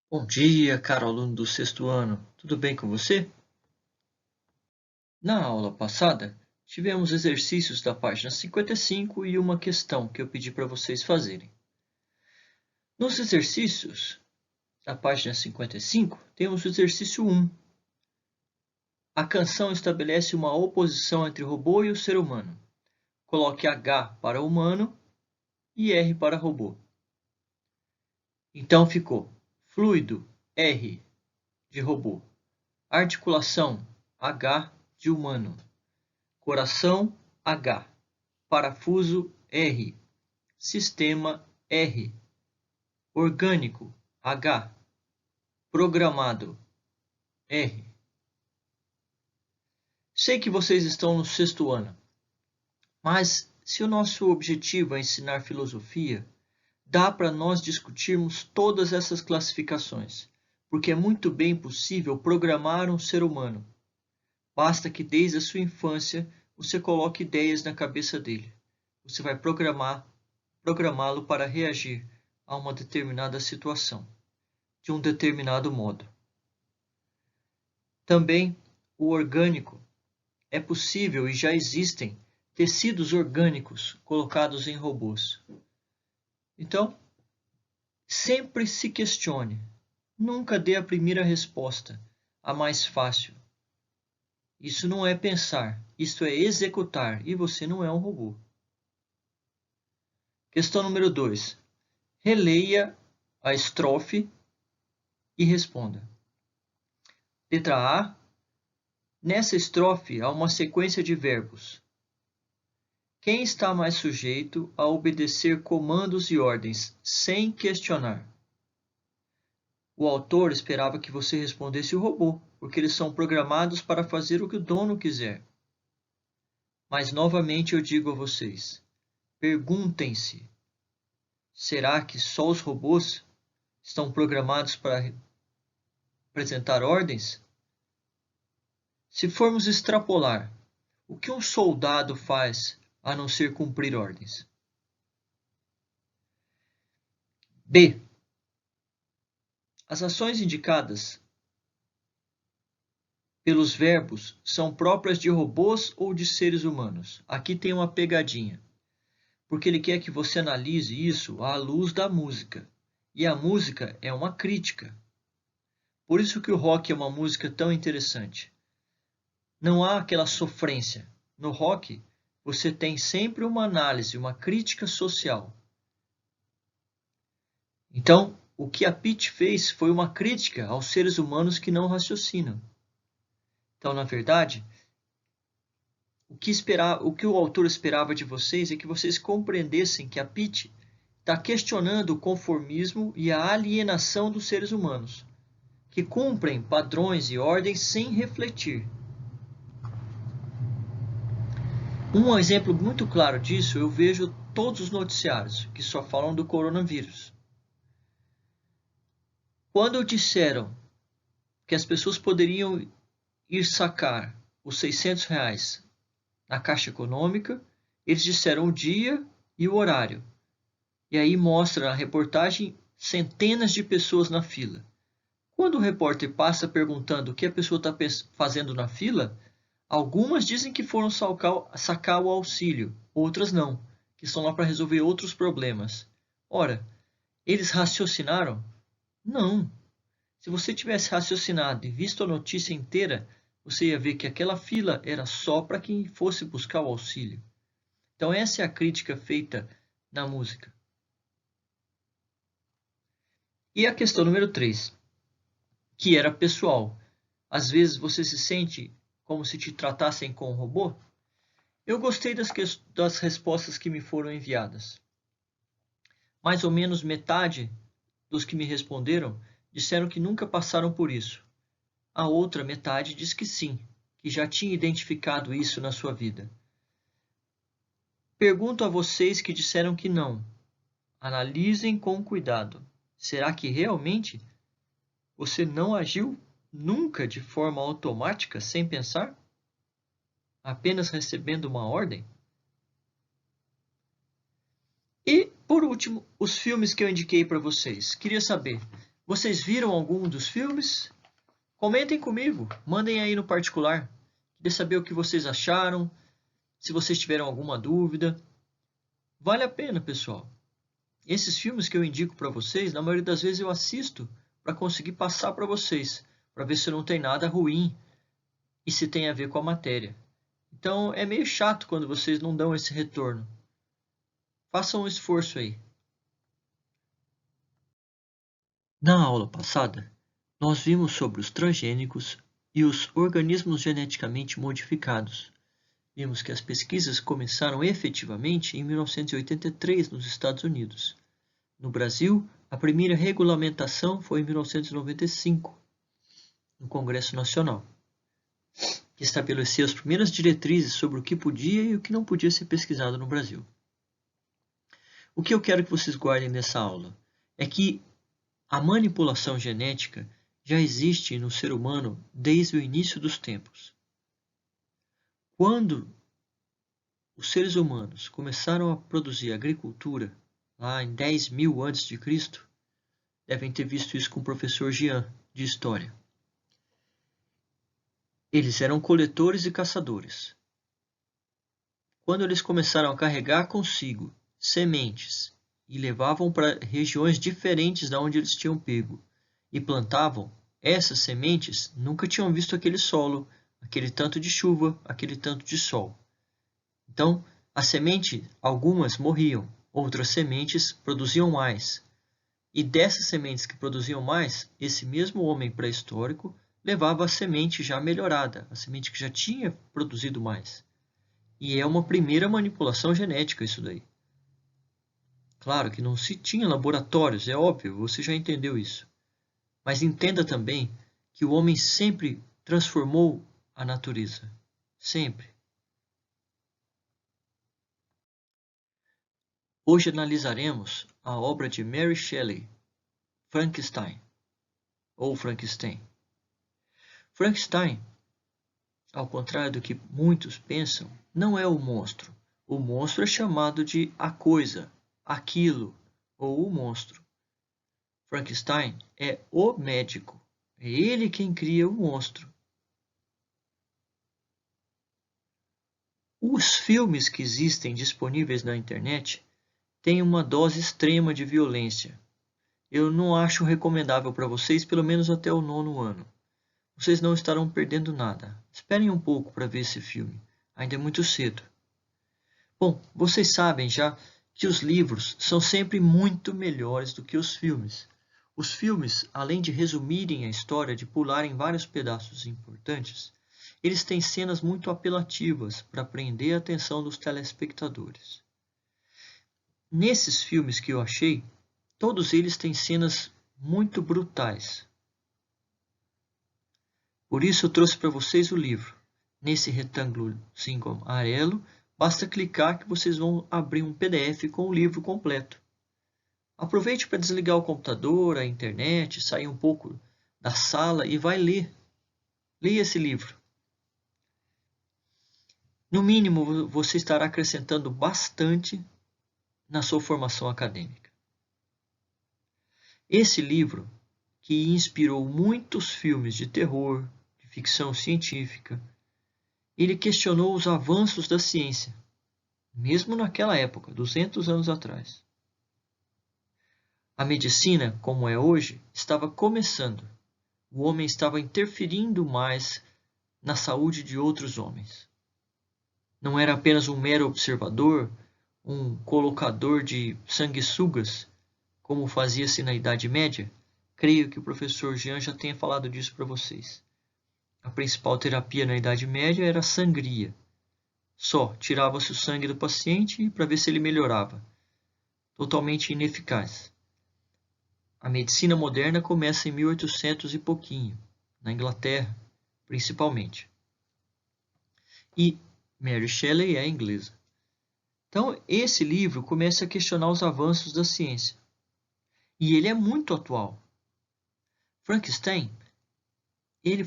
Bom dia, caro aluno do sexto ano. Tudo bem com você? Na aula passada, tivemos exercícios da página 55 e uma questão que eu pedi para vocês fazerem. Nos exercícios da página 55, temos o exercício 1. A canção estabelece uma oposição entre o robô e o ser humano. Coloque H para humano e R para robô. Então ficou fluido R de robô, articulação H de humano, coração H, parafuso R, sistema R, orgânico H, programado R. Sei que vocês estão no sexto ano, mas se o nosso objetivo é ensinar filosofia, dá para nós discutirmos todas essas classificações, porque é muito bem possível programar um ser humano. Basta que desde a sua infância você coloque ideias na cabeça dele. Você vai programá-lo para reagir a uma determinada situação, de um determinado modo. Também o orgânico. É possível e já existem tecidos orgânicos colocados em robôs. Então, sempre se questione. Nunca dê a primeira resposta, a mais fácil. Isso não é pensar, isso é executar, e você não é um robô. Questão número 2. Releia a estrofe e responda. Letra A. Nessa estrofe há uma sequência de verbos. Quem está mais sujeito a obedecer comandos e ordens sem questionar? O autor esperava que você respondesse o robô, porque eles são programados para fazer o que o dono quiser. Mas novamente eu digo a vocês, perguntem-se, será que só os robôs estão programados para apresentar ordens? Se formos extrapolar, o que um soldado faz a não ser cumprir ordens? B. As ações indicadas pelos verbos são próprias de robôs ou de seres humanos? Aqui tem uma pegadinha, porque ele quer que você analise isso à luz da música. E a música é uma crítica. Por isso que o rock é uma música tão interessante. Não há aquela sofrência. No rock, você tem sempre uma análise, uma crítica social. Então, o que a Pitty fez foi uma crítica aos seres humanos que não raciocinam. Então, na verdade, o que o autor esperava de vocês é que vocês compreendessem que a Pitty está questionando o conformismo e a alienação dos seres humanos, que cumprem padrões e ordens sem refletir. Um exemplo muito claro disso eu vejo todos os noticiários que só falam do coronavírus. Quando disseram que as pessoas poderiam ir sacar os R$ 600 na Caixa Econômica, eles disseram o dia e o horário. E aí mostra na reportagem centenas de pessoas na fila. Quando o repórter passa perguntando o que a pessoa está fazendo na fila, algumas dizem que foram sacar o auxílio, outras não, que estão lá para resolver outros problemas. Ora, eles raciocinaram? Não. Se você tivesse raciocinado e visto a notícia inteira, você ia ver que aquela fila era só para quem fosse buscar o auxílio. Então essa é a crítica feita na música. E a questão número 3, que era pessoal. Às vezes você se sente como se te tratassem com um robô? Eu gostei das respostas que me foram enviadas. Mais ou menos metade dos que me responderam disseram que nunca passaram por isso. A outra metade diz que sim, que já tinha identificado isso na sua vida. Pergunto a vocês que disseram que não. Analisem com cuidado. Será que realmente você não agiu nunca de forma automática, sem pensar? Apenas recebendo uma ordem? E, por último, os filmes que eu indiquei para vocês. Queria saber, Vocês viram algum dos filmes? Comentem comigo, mandem aí no particular. Queria saber o que vocês acharam, se vocês tiveram alguma dúvida. Vale a pena, pessoal. Esses filmes que eu indico para vocês, na maioria das vezes eu assisto para conseguir passar para vocês, para ver se não tem nada ruim e se tem a ver com a matéria. Então é meio chato quando vocês não dão esse retorno. Façam um esforço aí. Na aula passada, nós vimos sobre os transgênicos e os organismos geneticamente modificados. Vimos que as pesquisas começaram efetivamente em 1983 nos Estados Unidos. No Brasil, a primeira regulamentação foi em 1995, no Congresso Nacional, que estabeleceu as primeiras diretrizes sobre o que podia e o que não podia ser pesquisado no Brasil. O que eu quero que vocês guardem nessa aula é que a manipulação genética já existe no ser humano desde o início dos tempos. Quando os seres humanos começaram a produzir agricultura, lá em 10.000 a.C., devem ter visto isso com o professor Jean, de História. Eles eram coletores e caçadores. Quando eles começaram a carregar consigo sementes e levavam para regiões diferentes da onde eles tinham pego e plantavam, essas sementes nunca tinham visto aquele solo, aquele tanto de chuva, aquele tanto de sol. Então, a semente, algumas morriam, outras sementes produziam mais. E dessas sementes que produziam mais, esse mesmo homem pré-histórico levava a semente já melhorada, a semente que já tinha produzido mais. E é uma primeira manipulação genética isso daí. Claro que não se tinha laboratórios, é óbvio, você já entendeu isso. Mas entenda também que o homem sempre transformou a natureza. Sempre. Hoje analisaremos a obra de Mary Shelley, Frankenstein, ou Frankenstein. Frankenstein, ao contrário do que muitos pensam, não é o monstro. O monstro é chamado de a coisa, aquilo, ou o monstro. Frankenstein é o médico. É ele quem cria o monstro. Os filmes que existem disponíveis na internet têm uma dose extrema de violência. Eu não acho recomendável para vocês, pelo menos até o 9º ano. Vocês não estarão perdendo nada. Esperem um pouco para ver esse filme. Ainda é muito cedo. Bom, vocês sabem já que os livros são sempre muito melhores do que os filmes. Os filmes, além de resumirem a história, de pularem vários pedaços importantes, eles têm cenas muito apelativas para prender a atenção dos telespectadores. Nesses filmes que eu achei, todos eles têm cenas muito brutais. Por isso eu trouxe para vocês o livro. Nesse retângulozinho amarelo, basta clicar que vocês vão abrir um PDF com o livro completo. Aproveite para desligar o computador, a internet, sair um pouco da sala e vai ler. Leia esse livro. No mínimo, você estará acrescentando bastante na sua formação acadêmica. Esse livro, que inspirou muitos filmes de terror, de ficção científica, ele questionou os avanços da ciência, mesmo naquela época, 200 anos atrás. A medicina, como é hoje, estava começando. O homem estava interferindo mais na saúde de outros homens. Não era apenas um mero observador, um colocador de sanguessugas, como fazia-se na Idade Média. Creio que o professor Jean já tenha falado disso para vocês. A principal terapia na Idade Média era a sangria. Só tirava-se o sangue do paciente para ver se ele melhorava. Totalmente ineficaz. A medicina moderna começa em 1800 e pouquinho, na Inglaterra, principalmente. E Mary Shelley é inglesa. Então, esse livro começa a questionar os avanços da ciência. E ele é muito atual. Frankenstein, ele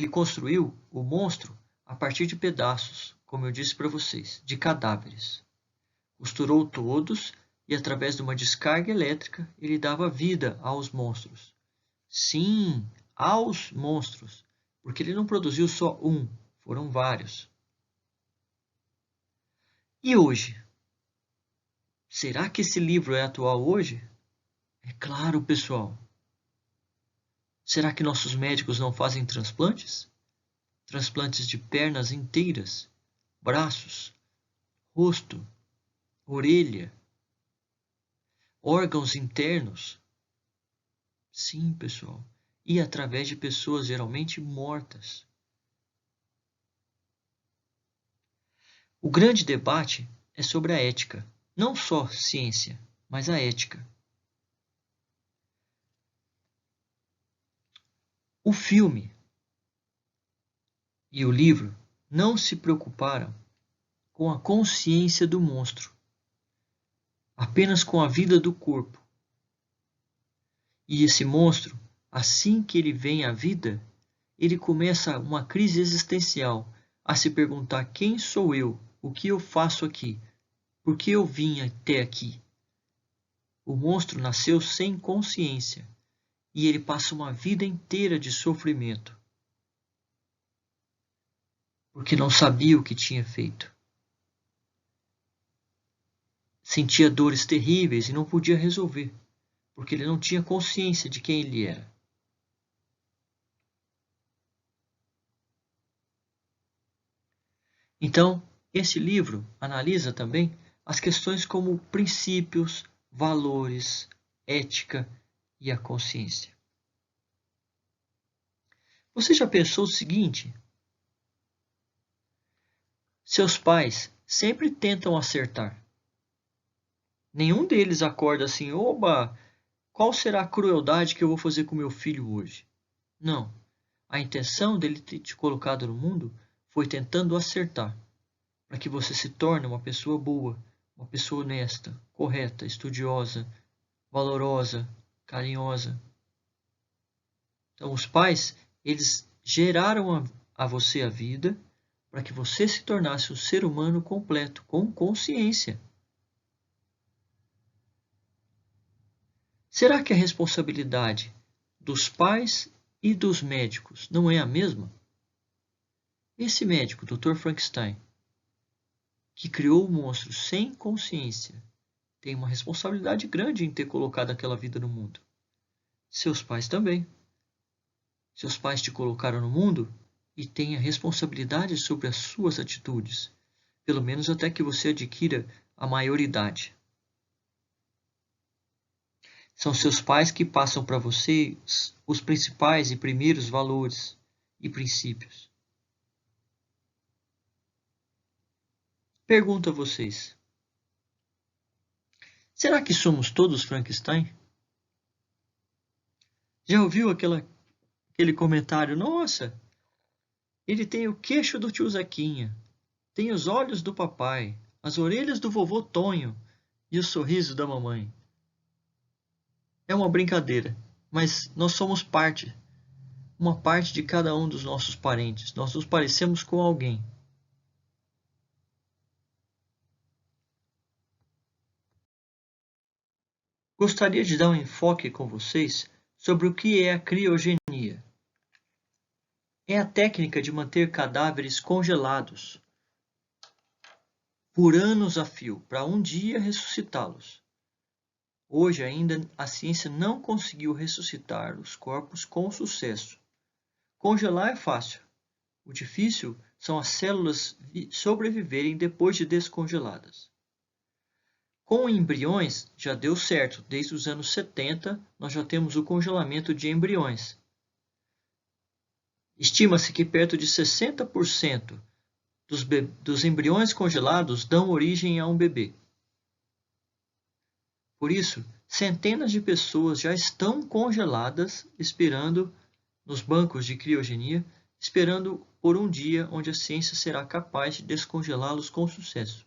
construiu o monstro a partir de pedaços, como eu disse para vocês, de cadáveres. Costurou todos e através de uma descarga elétrica ele dava vida aos monstros. Sim, aos monstros, porque ele não produziu só um, foram vários. E hoje? Será que esse livro é atual hoje? É claro, pessoal. Será que nossos médicos não fazem transplantes? Transplantes de pernas inteiras, braços, rosto, orelha, órgãos internos? Sim, pessoal. E através de pessoas geralmente mortas. O grande debate é sobre a ética. Não só ciência, mas a ética. O filme e o livro não se preocuparam com a consciência do monstro, apenas com a vida do corpo. E esse monstro, assim que ele vem à vida, ele começa uma crise existencial, a se perguntar: quem sou eu? O que eu faço aqui? Por que eu vim até aqui? O monstro nasceu sem consciência e ele passa uma vida inteira de sofrimento, porque não sabia o que tinha feito. Sentia dores terríveis e não podia resolver, porque ele não tinha consciência de quem ele era. Então, esse livro analisa também as questões como princípios, valores, ética e a consciência. Você já pensou o seguinte? Seus pais sempre tentam acertar. Nenhum deles acorda assim: oba, qual será a crueldade que eu vou fazer com meu filho hoje? Não. A intenção dele ter te colocado no mundo foi tentando acertar, para que você se torne uma pessoa boa, uma pessoa honesta, correta, estudiosa, valorosa, carinhosa. Então, os pais, eles geraram a você a vida para que você se tornasse um ser humano completo, com consciência. Será que a responsabilidade dos pais e dos médicos não é a mesma? Esse médico, Dr. Frankenstein, que criou o monstro sem consciência, tem uma responsabilidade grande em ter colocado aquela vida no mundo. Seus pais também. Seus pais te colocaram no mundo e têm a responsabilidade sobre as suas atitudes, pelo menos até que você adquira a maioridade. São seus pais que passam para você os principais e primeiros valores e princípios. Pergunto a vocês: será que somos todos Frankenstein? Já ouviu aquele comentário? Nossa, ele tem o queixo do tio Zequinha, tem os olhos do papai, as orelhas do vovô Tonho e o sorriso da mamãe. É uma brincadeira, mas nós somos uma parte de cada um dos nossos parentes. Nós nos parecemos com alguém. Gostaria de dar um enfoque com vocês sobre o que é a criogenia. É a técnica de manter cadáveres congelados por anos a fio, para um dia ressuscitá-los. Hoje ainda a ciência não conseguiu ressuscitar os corpos com sucesso. Congelar é fácil. O difícil são as células sobreviverem depois de descongeladas. Com embriões já deu certo. Desde os anos 70 nós já temos o congelamento de embriões. Estima-se que perto de 60% dos embriões congelados dão origem a um bebê. Por isso, centenas de pessoas já estão congeladas, esperando nos bancos de criogenia, esperando por um dia onde a ciência será capaz de descongelá-los com sucesso.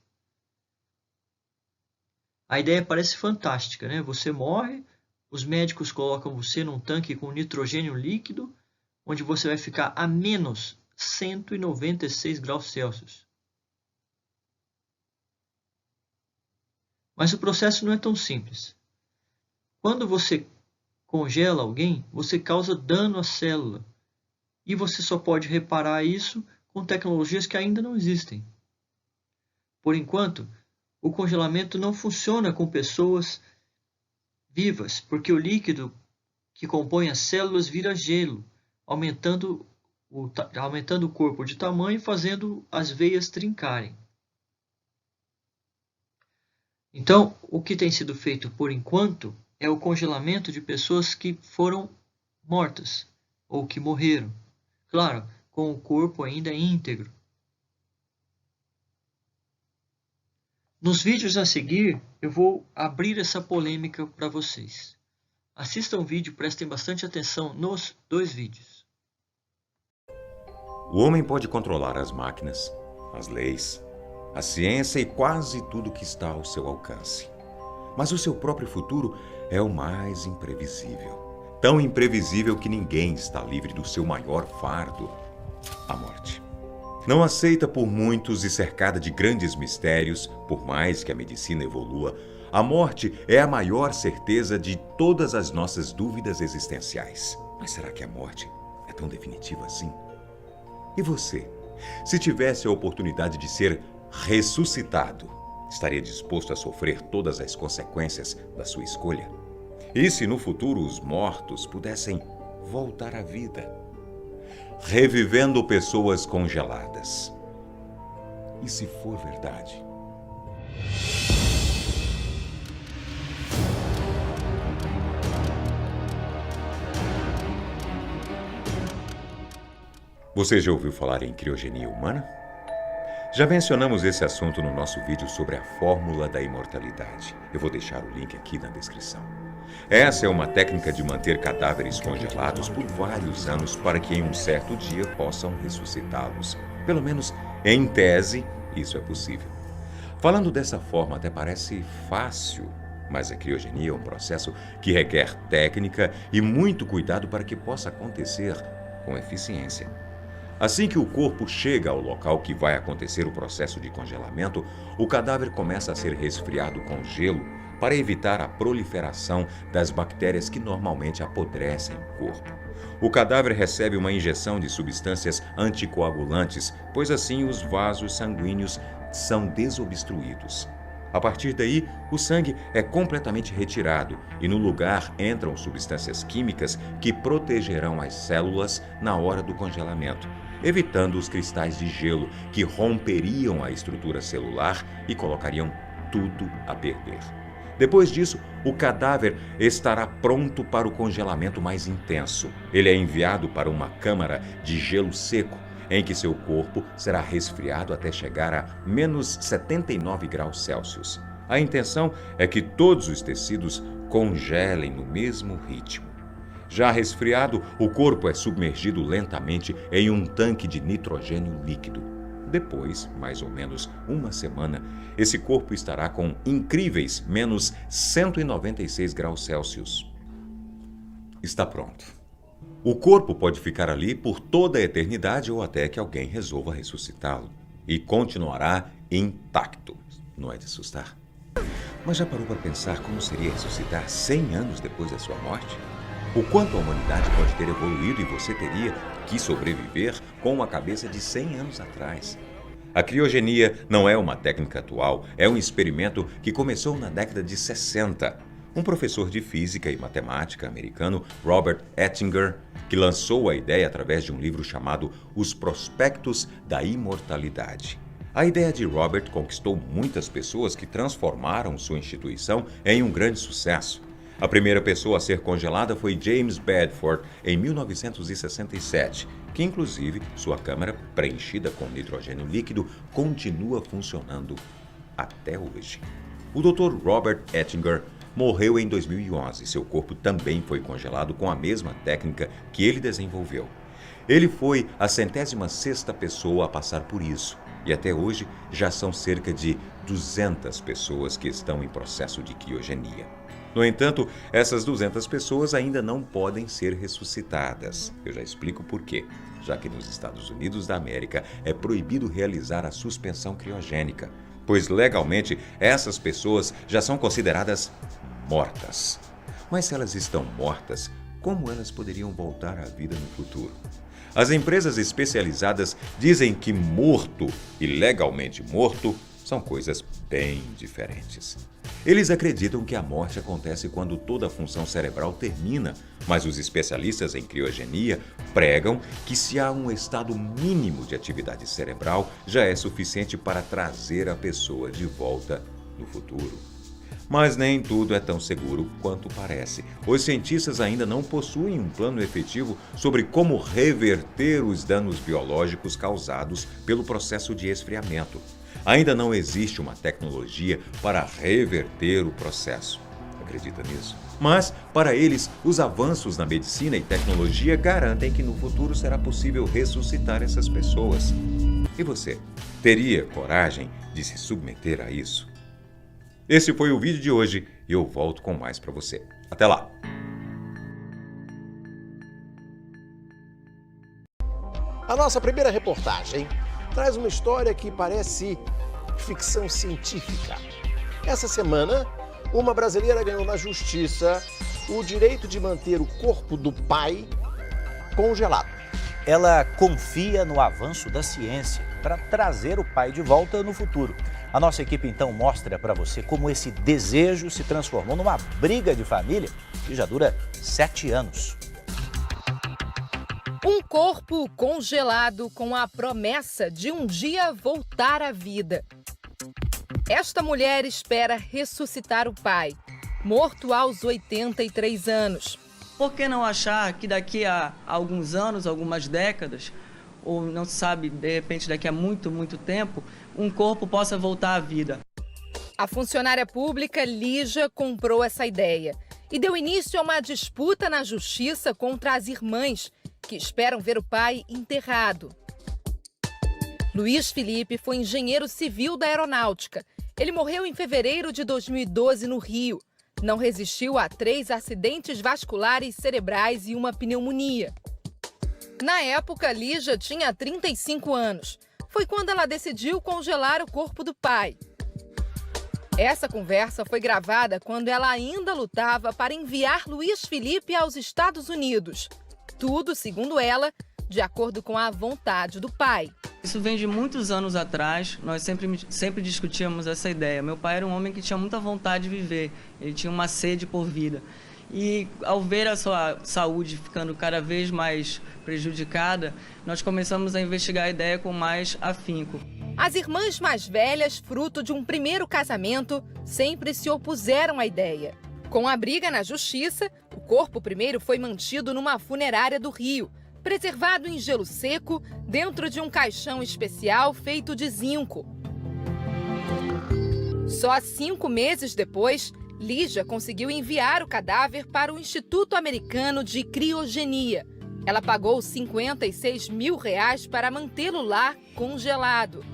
A ideia parece fantástica, né? Você morre, os médicos colocam você num tanque com nitrogênio líquido, onde você vai ficar a menos 196 graus Celsius. Mas o processo não é tão simples. Quando você congela alguém, você causa dano à célula. E você só pode reparar isso com tecnologias que ainda não existem. Por enquanto, o congelamento não funciona com pessoas vivas, porque o líquido que compõe as células vira gelo, aumentando o corpo de tamanho e fazendo as veias trincarem. Então, o que tem sido feito por enquanto é o congelamento de pessoas que foram mortas ou que morreram. Claro, com o corpo ainda íntegro. Nos vídeos a seguir, eu vou abrir essa polêmica para vocês. Assistam o vídeo e prestem bastante atenção nos 2 vídeos. O homem pode controlar as máquinas, as leis, a ciência e quase tudo que está ao seu alcance. Mas o seu próprio futuro é o mais imprevisível. Tão imprevisível que ninguém está livre do seu maior fardo, a morte. Não aceita por muitos e cercada de grandes mistérios, por mais que a medicina evolua, a morte é a maior certeza de todas as nossas dúvidas existenciais. Mas será que a morte é tão definitiva assim? E você, se tivesse a oportunidade de ser ressuscitado, estaria disposto a sofrer todas as consequências da sua escolha? E se no futuro os mortos pudessem voltar à vida, revivendo pessoas congeladas? E se for verdade? Você já ouviu falar em criogenia humana? Já mencionamos esse assunto no nosso vídeo sobre a fórmula da imortalidade. Eu vou deixar o link aqui na descrição. Essa é uma técnica de manter cadáveres congelados por vários anos para que em um certo dia possam ressuscitá-los. Pelo menos, em tese, isso é possível. Falando dessa forma até parece fácil, mas a criogenia é um processo que requer técnica e muito cuidado para que possa acontecer com eficiência. Assim que o corpo chega ao local que vai acontecer o processo de congelamento, o cadáver começa a ser resfriado com gelo para evitar a proliferação das bactérias que normalmente apodrecem o corpo. O cadáver recebe uma injeção de substâncias anticoagulantes, pois assim os vasos sanguíneos são desobstruídos. A partir daí, o sangue é completamente retirado e no lugar entram substâncias químicas que protegerão as células na hora do congelamento, evitando os cristais de gelo que romperiam a estrutura celular e colocariam tudo a perder. Depois disso, o cadáver estará pronto para o congelamento mais intenso. Ele é enviado para uma câmara de gelo seco, em que seu corpo será resfriado até chegar a menos 79 graus Celsius. A intenção é que todos os tecidos congelem no mesmo ritmo. Já resfriado, o corpo é submergido lentamente em um tanque de nitrogênio líquido. Depois, mais ou menos uma semana, esse corpo estará com incríveis menos 196 graus Celsius. Está pronto. O corpo pode ficar ali por toda a eternidade ou até que alguém resolva ressuscitá-lo. E continuará intacto. Não é de assustar? Mas já parou para pensar como seria ressuscitar 100 anos depois da sua morte? O quanto a humanidade pode ter evoluído e você teria que sobreviver com uma cabeça de 100 anos atrás. A criogenia não é uma técnica atual, é um experimento que começou na década de 60. Um professor de física e matemática americano, Robert Ettinger, que lançou a ideia através de um livro chamado Os Prospectos da Imortalidade. A ideia de Robert conquistou muitas pessoas que transformaram sua instituição em um grande sucesso. A primeira pessoa a ser congelada foi James Bedford, em 1967, que inclusive sua câmara, preenchida com nitrogênio líquido, continua funcionando até hoje. O Dr. Robert Ettinger morreu em 2011. Seu corpo também foi congelado com a mesma técnica que ele desenvolveu. Ele foi a 106ª pessoa a passar por isso, e até hoje já são cerca de 200 pessoas que estão em processo de criogenia. No entanto, essas 200 pessoas ainda não podem ser ressuscitadas. Eu já explico por quê. Já que nos Estados Unidos da América é proibido realizar a suspensão criogênica, pois legalmente essas pessoas já são consideradas mortas. Mas se elas estão mortas, como elas poderiam voltar à vida no futuro? As empresas especializadas dizem que morto e legalmente morto são coisas bem diferentes. Eles acreditam que a morte acontece quando toda a função cerebral termina, mas os especialistas em criogenia pregam que se há um estado mínimo de atividade cerebral, já é suficiente para trazer a pessoa de volta no futuro. Mas nem tudo é tão seguro quanto parece. Os cientistas ainda não possuem um plano efetivo sobre como reverter os danos biológicos causados pelo processo de esfriamento. Ainda não existe uma tecnologia para reverter o processo. Acredita nisso? Mas, para eles, os avanços na medicina e tecnologia garantem que no futuro será possível ressuscitar essas pessoas. E você, teria coragem de se submeter a isso? Esse foi o vídeo de hoje e eu volto com mais para você. Até lá! A nossa primeira reportagem traz uma história que parece ficção científica. Essa semana, uma brasileira ganhou na justiça o direito de manter o corpo do pai congelado. Ela confia no avanço da ciência para trazer o pai de volta no futuro. A nossa equipe então mostra para você como esse desejo se transformou numa briga de família que já dura 7 anos. Um corpo congelado com a promessa de um dia voltar à vida. Esta mulher espera ressuscitar o pai, morto aos 83 anos. Por que não achar que daqui a alguns anos, algumas décadas, ou não se sabe, de repente daqui a muito tempo, um corpo possa voltar à vida? A funcionária pública Lígia comprou essa ideia e deu início a uma disputa na justiça contra as irmãs que esperam ver o pai enterrado. Luiz Felipe foi engenheiro civil da aeronáutica. Ele morreu em fevereiro de 2012 no Rio. Não resistiu a 3 acidentes vasculares cerebrais e uma pneumonia. Na época, Lígia tinha 35 anos. Foi quando ela decidiu congelar o corpo do pai. Essa conversa foi gravada quando ela ainda lutava para enviar Luiz Felipe aos Estados Unidos. Tudo, segundo ela, de acordo com a vontade do pai. Isso vem de muitos anos atrás, nós sempre discutíamos essa ideia. Meu pai era um homem que tinha muita vontade de viver, ele tinha uma sede por vida. E ao ver a sua saúde ficando cada vez mais prejudicada, nós começamos a investigar a ideia com mais afinco. As irmãs mais velhas, fruto de um primeiro casamento, sempre se opuseram à ideia. Com a briga na justiça, o corpo primeiro foi mantido numa funerária do Rio, preservado em gelo seco, dentro de um caixão especial feito de zinco. Só 5 meses depois, Lígia conseguiu enviar o cadáver para o Instituto Americano de Criogenia. Ela pagou R$56 mil para mantê-lo lá congelado.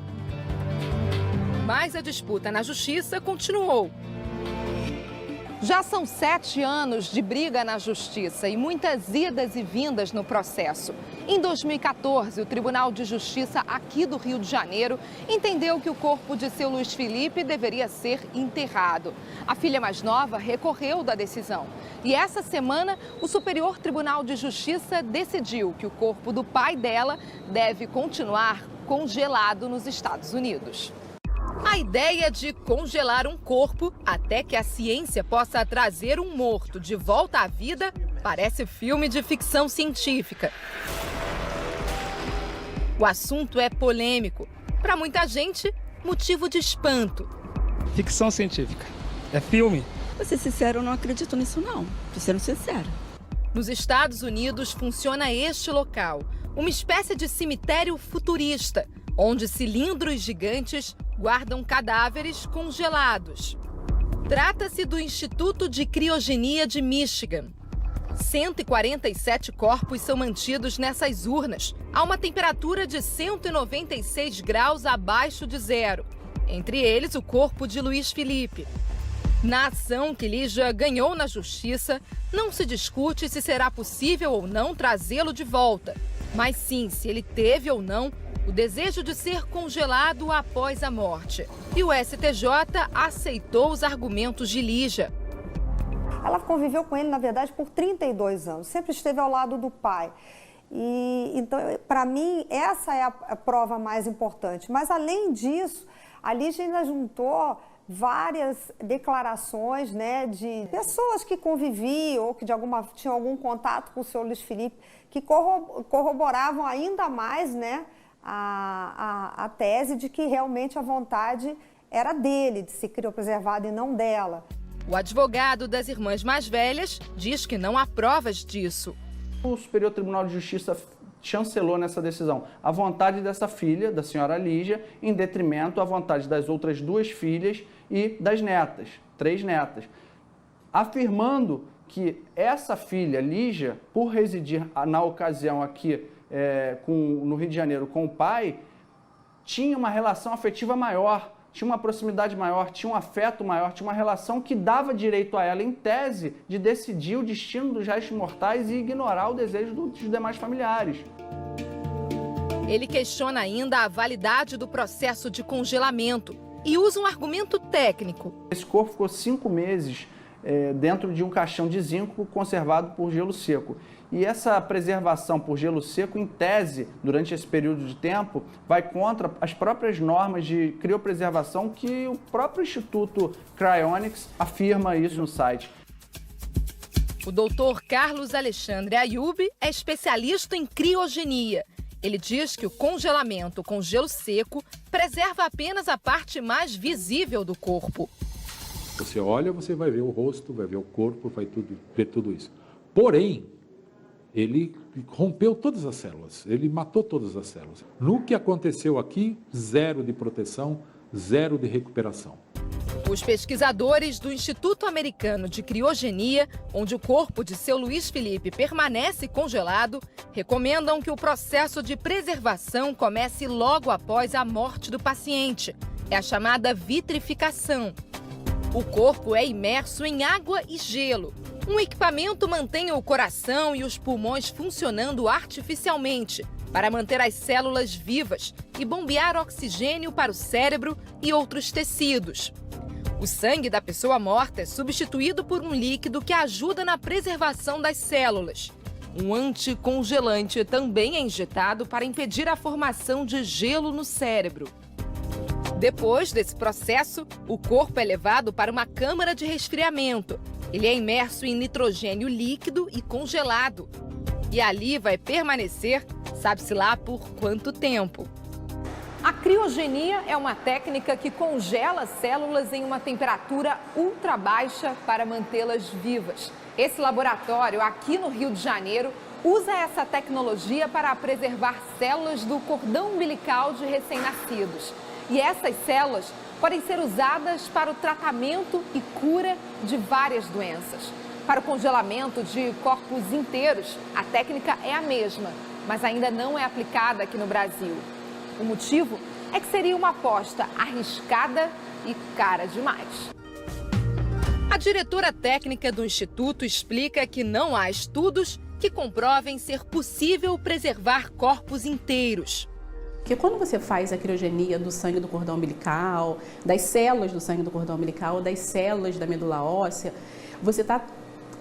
Mas a disputa na justiça continuou. Já são 7 anos de briga na justiça e muitas idas e vindas no processo. Em 2014, o Tribunal de Justiça aqui do Rio de Janeiro entendeu que o corpo de seu Luiz Felipe deveria ser enterrado. A filha mais nova recorreu da decisão. E essa semana, o Superior Tribunal de Justiça decidiu que o corpo do pai dela deve continuar congelado nos Estados Unidos. A ideia de congelar um corpo até que a ciência possa trazer um morto de volta à vida parece filme de ficção científica. O assunto é polêmico. Para muita gente, motivo de espanto. Ficção científica. É filme. Pra ser sincero, eu não acredito nisso não. Tô sendo sincera. Nos Estados Unidos funciona este local, uma espécie de cemitério futurista, onde cilindros gigantes guardam cadáveres congelados. Trata-se do Instituto de Criogenia de Michigan. 147 corpos são mantidos nessas urnas, a uma temperatura de 196 graus abaixo de zero. Entre eles, o corpo de Luiz Felipe. Na ação que Lígia ganhou na justiça, não se discute se será possível ou não trazê-lo de volta, mas sim se ele teve ou não o desejo de ser congelado após a morte. E o STJ aceitou os argumentos de Lígia. Ela conviveu com ele, na verdade, por 32 anos, sempre esteve ao lado do pai. E então, para mim, essa é a prova mais importante. Mas, além disso, a Lígia ainda juntou várias declarações, né, de pessoas que conviviam ou que tinham algum contato com o senhor Luiz Felipe, que corroboravam ainda mais, né, a tese de que realmente a vontade era dele, de ser criopreservado e não dela. O advogado das irmãs mais velhas diz que não há provas disso. O Superior Tribunal de Justiça chancelou nessa decisão a vontade dessa filha, da senhora Lígia, em detrimento à vontade das outras 2 filhas e das netas, 3 netas, afirmando que essa filha, Lígia, por residir na ocasião aqui no Rio de Janeiro com o pai, tinha uma relação afetiva maior, tinha uma proximidade maior, tinha um afeto maior, tinha uma relação que dava direito a ela, em tese, de decidir o destino dos restos mortais e ignorar o desejo dos demais familiares. Ele questiona ainda a validade do processo de congelamento e usa um argumento técnico. Esse corpo ficou 5 meses dentro de um caixão de zinco conservado por gelo seco. E essa preservação por gelo seco, em tese, durante esse período de tempo, vai contra as próprias normas de criopreservação que o próprio Instituto Cryonics afirma isso no site. O doutor Carlos Alexandre Ayub é especialista em criogenia. Ele diz que o congelamento com gelo seco preserva apenas a parte mais visível do corpo. Você olha, você vai ver o rosto, vai ver o corpo, vai ver tudo isso. Porém, ele rompeu todas as células, ele matou todas as células. No que aconteceu aqui, 0 de proteção, 0 de recuperação. Os pesquisadores do Instituto Americano de Criogenia, onde o corpo de seu Luiz Felipe permanece congelado, recomendam que o processo de preservação comece logo após a morte do paciente. É a chamada vitrificação. O corpo é imerso em água e gelo. Um equipamento mantém o coração e os pulmões funcionando artificialmente para manter as células vivas e bombear oxigênio para o cérebro e outros tecidos. O sangue da pessoa morta é substituído por um líquido que ajuda na preservação das células. Um anticongelante também é injetado para impedir a formação de gelo no cérebro. Depois desse processo, o corpo é levado para uma câmara de resfriamento. Ele é imerso em nitrogênio líquido e congelado. E ali vai permanecer, sabe-se lá por quanto tempo. A criogenia é uma técnica que congela células em uma temperatura ultra baixa para mantê-las vivas. Esse laboratório, aqui no Rio de Janeiro, usa essa tecnologia para preservar células do cordão umbilical de recém-nascidos. E essas células podem ser usadas para o tratamento e cura de várias doenças. Para o congelamento de corpos inteiros, a técnica é a mesma, mas ainda não é aplicada aqui no Brasil. O motivo é que seria uma aposta arriscada e cara demais. A diretora técnica do Instituto explica que não há estudos que comprovem ser possível preservar corpos inteiros. Porque quando você faz a criogenia do sangue do cordão umbilical, das células do sangue do cordão umbilical, das células da medula óssea, você está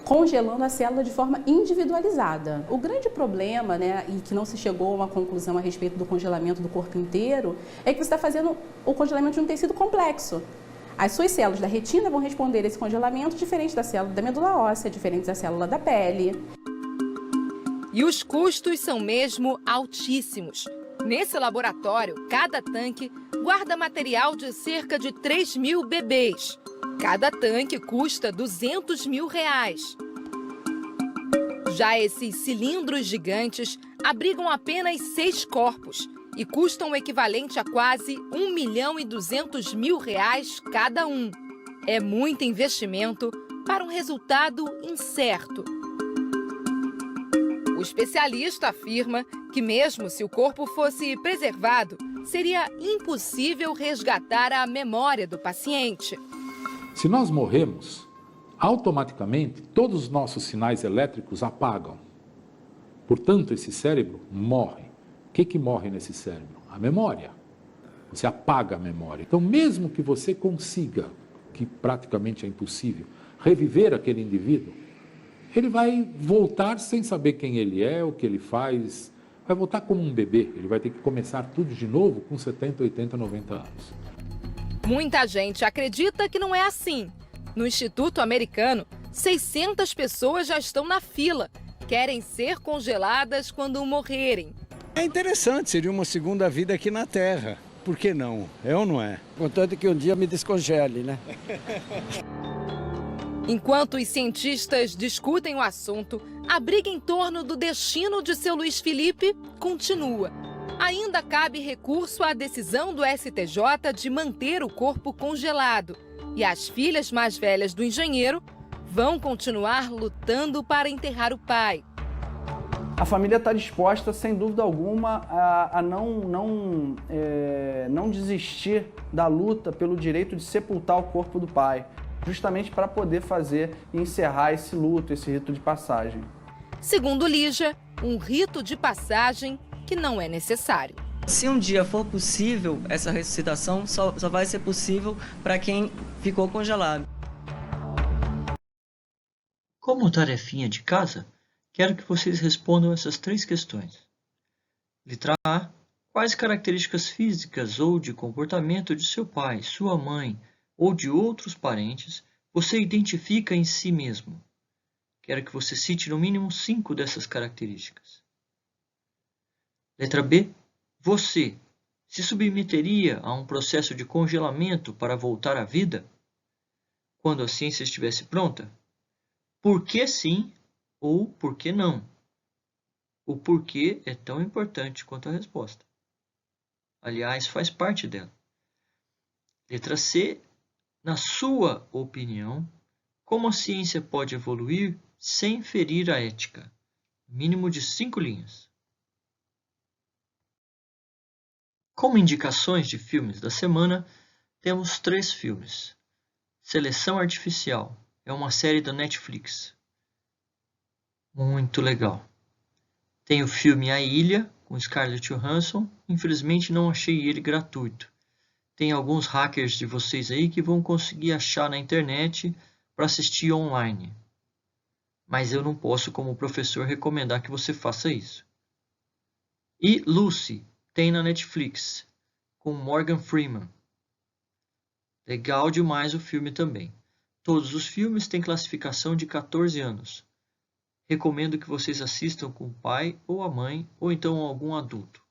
congelando a célula de forma individualizada. O grande problema, né, e que não se chegou a uma conclusão a respeito do congelamento do corpo inteiro, é que você está fazendo o congelamento de um tecido complexo. As suas células da retina vão responder a esse congelamento diferente da célula da medula óssea, diferente da célula da pele. E os custos são mesmo altíssimos. Nesse laboratório, cada tanque guarda material de cerca de 3.000 bebês. Cada tanque custa R$200 mil. Já esses cilindros gigantes abrigam apenas 6 corpos e custam o equivalente a quase R$1.200.000 cada um. É muito investimento para um resultado incerto. O especialista afirma que mesmo se o corpo fosse preservado, seria impossível resgatar a memória do paciente. Se nós morremos, automaticamente todos os nossos sinais elétricos apagam. Portanto, esse cérebro morre. O que morre nesse cérebro? a memória. Você apaga a memória. Então, mesmo que você consiga, que praticamente é impossível, reviver aquele indivíduo, ele vai voltar sem saber quem ele é, o que ele faz, vai voltar como um bebê. Ele vai ter que começar tudo de novo com 70, 80, 90 anos. Muita gente acredita que não é assim. No Instituto Americano, 600 pessoas já estão na fila. Querem ser congeladas quando morrerem. É interessante, seria uma segunda vida aqui na Terra. Por que não? É ou não é? Contanto que um dia me descongele, né? Enquanto os cientistas discutem o assunto, a briga em torno do destino de seu Luiz Felipe continua. Ainda cabe recurso à decisão do STJ de manter o corpo congelado. E as filhas mais velhas do engenheiro vão continuar lutando para enterrar o pai. A família está disposta, sem dúvida alguma, a não desistir da luta pelo direito de sepultar o corpo do pai, justamente para poder fazer e encerrar esse luto, esse rito de passagem. Segundo Lígia, um rito de passagem que não é necessário. Se um dia for possível, essa ressuscitação só vai ser possível para quem ficou congelado. Como tarefinha de casa, quero que vocês respondam essas 3 questões. Letra A. Quais características físicas ou de comportamento de seu pai, sua mãe ou de outros parentes você identifica em si mesmo? Quero que você cite no mínimo 5 dessas características. Letra B. Você se submeteria a um processo de congelamento para voltar à vida? Quando a ciência estivesse pronta? Por que sim ou por que não? O porquê é tão importante quanto a resposta. Aliás, faz parte dela. Letra C. Na sua opinião, como a ciência pode evoluir sem ferir a ética? Mínimo de 5 linhas. Como indicações de filmes da semana, temos 3 filmes. Seleção Artificial é uma série da Netflix. Muito legal. Tem o filme A Ilha, com Scarlett Johansson. Infelizmente não achei ele gratuito. Tem alguns hackers de vocês aí que vão conseguir achar na internet para assistir online. Mas eu não posso, como professor, recomendar que você faça isso. E Lucy, tem na Netflix, com Morgan Freeman. Legal demais o filme também. Todos os filmes têm classificação de 14 anos. Recomendo que vocês assistam com o pai ou a mãe, ou então algum adulto.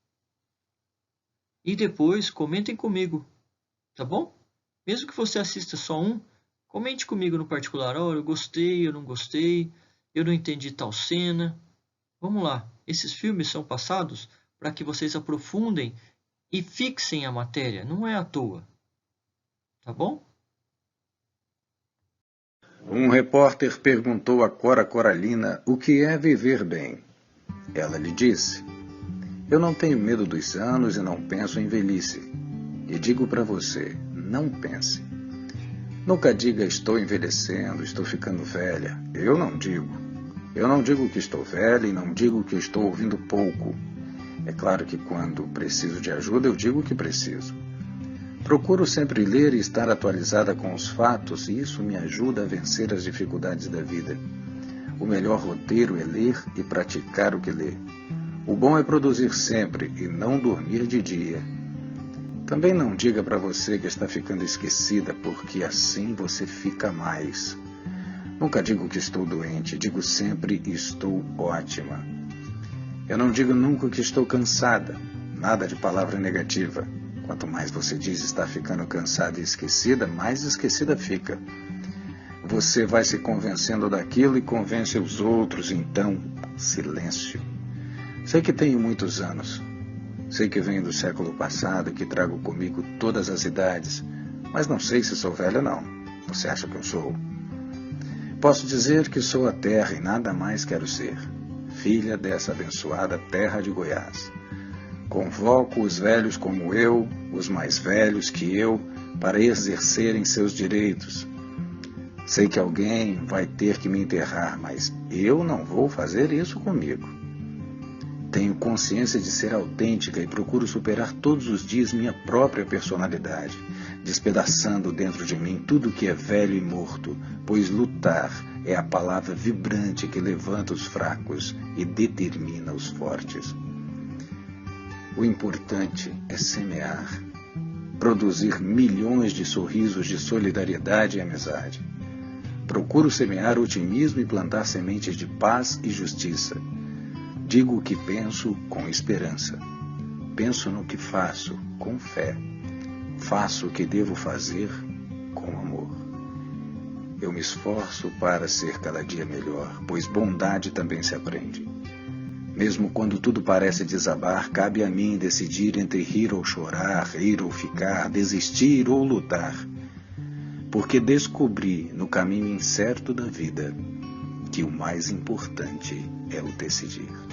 E depois comentem comigo, tá bom? Mesmo que você assista só um, comente comigo no particular. Oh, eu gostei, eu não gostei, eu não entendi tal cena. Vamos lá, esses filmes são passados para que vocês aprofundem e fixem a matéria, não é à toa. Tá bom? Um repórter perguntou a Cora Coralina o que é viver bem. Ela lhe disse: eu não tenho medo dos anos e não penso em velhice. E digo para você, não pense. Nunca diga estou envelhecendo, estou ficando velha. Eu não digo. Eu não digo que estou velha e não digo que estou ouvindo pouco. É claro que quando preciso de ajuda, eu digo que preciso. Procuro sempre ler e estar atualizada com os fatos, e isso me ajuda a vencer as dificuldades da vida. O melhor roteiro é ler e praticar o que lê. O bom é produzir sempre e não dormir de dia. Também não diga para você que está ficando esquecida, porque assim você fica mais. Nunca digo que estou doente, digo sempre estou ótima. Eu não digo nunca que estou cansada, nada de palavra negativa. Quanto mais você diz estar ficando cansada e esquecida, mais esquecida fica. Você vai se convencendo daquilo e convence os outros, então, silêncio. Sei que tenho muitos anos. Sei que venho do século passado e que trago comigo todas as idades, mas não sei se sou velha, não. Você acha que eu sou? Posso dizer que sou a terra e nada mais quero ser. Filha dessa abençoada terra de Goiás. Convoco os velhos como eu, os mais velhos que eu, para exercerem seus direitos. Sei que alguém vai ter que me enterrar, mas eu não vou fazer isso comigo. Tenho consciência de ser autêntica e procuro superar todos os dias minha própria personalidade, despedaçando dentro de mim tudo que é velho e morto, pois lutar é a palavra vibrante que levanta os fracos e determina os fortes. O importante é semear, produzir milhões de sorrisos de solidariedade e amizade. Procuro semear otimismo e plantar sementes de paz e justiça. Digo o que penso com esperança. Penso no que faço com fé. Faço o que devo fazer com amor. Eu me esforço para ser cada dia melhor, pois bondade também se aprende. Mesmo quando tudo parece desabar, cabe a mim decidir entre rir ou chorar, ir ou ficar, desistir ou lutar. Porque descobri no caminho incerto da vida que o mais importante é o decidir.